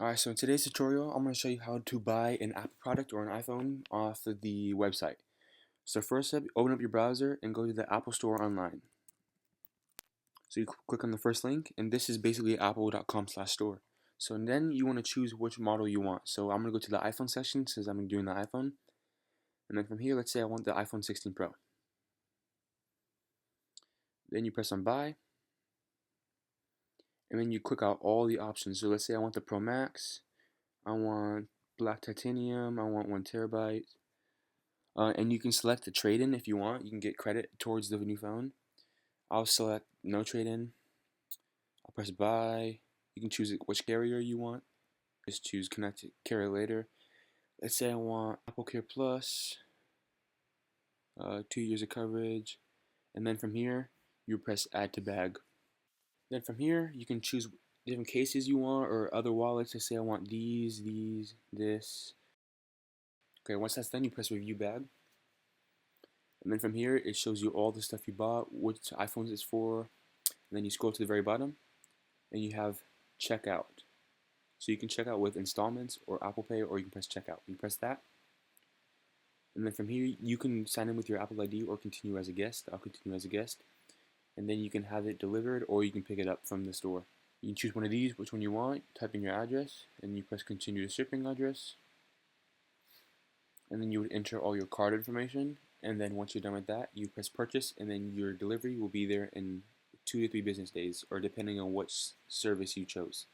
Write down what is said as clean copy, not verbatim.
Alright, so in today's tutorial, I'm going to show you how to buy an Apple product or an iPhone off of the website. So first step, open up your browser and go to the Apple Store online. So you click on the first link, and this is basically apple.com/store. So then you want to choose which model you want. So I'm going to go to the iPhone section since I'm doing the iPhone. And then from here, let's say I want the iPhone 16 Pro. Then you press on buy, and then you click out all the options. So let's say I want the Pro Max, I want black titanium, I want 1 TB. And you can select the trade-in if you want. You can get credit towards the new phone. I'll select no trade-in. I'll press buy. You can choose which carrier you want. Just choose connect carrier later. Let's say I want Apple Care Plus, 2 years of coverage, and then from here you press add to bag. Then from here you can choose different cases you want or other wallets. Let's say I want these, this. Okay, once that's done, you press review bag. And then from here, it shows you all the stuff you bought, which iPhones it's for. And then you scroll to the very bottom, and you have checkout. So you can check out with installments or Apple Pay, or you can press checkout. You press that. And then from here, you can sign in with your Apple ID or continue as a guest. I'll continue as a guest. And then you can have it delivered, or you can pick it up from the store. You can choose one of these, which one you want, type in your address, and you press continue to shipping address. And then you would enter all your card information, and then once you're done with that, you press purchase, and then your delivery will be there in 2 to 3 business days, or depending on which service you chose.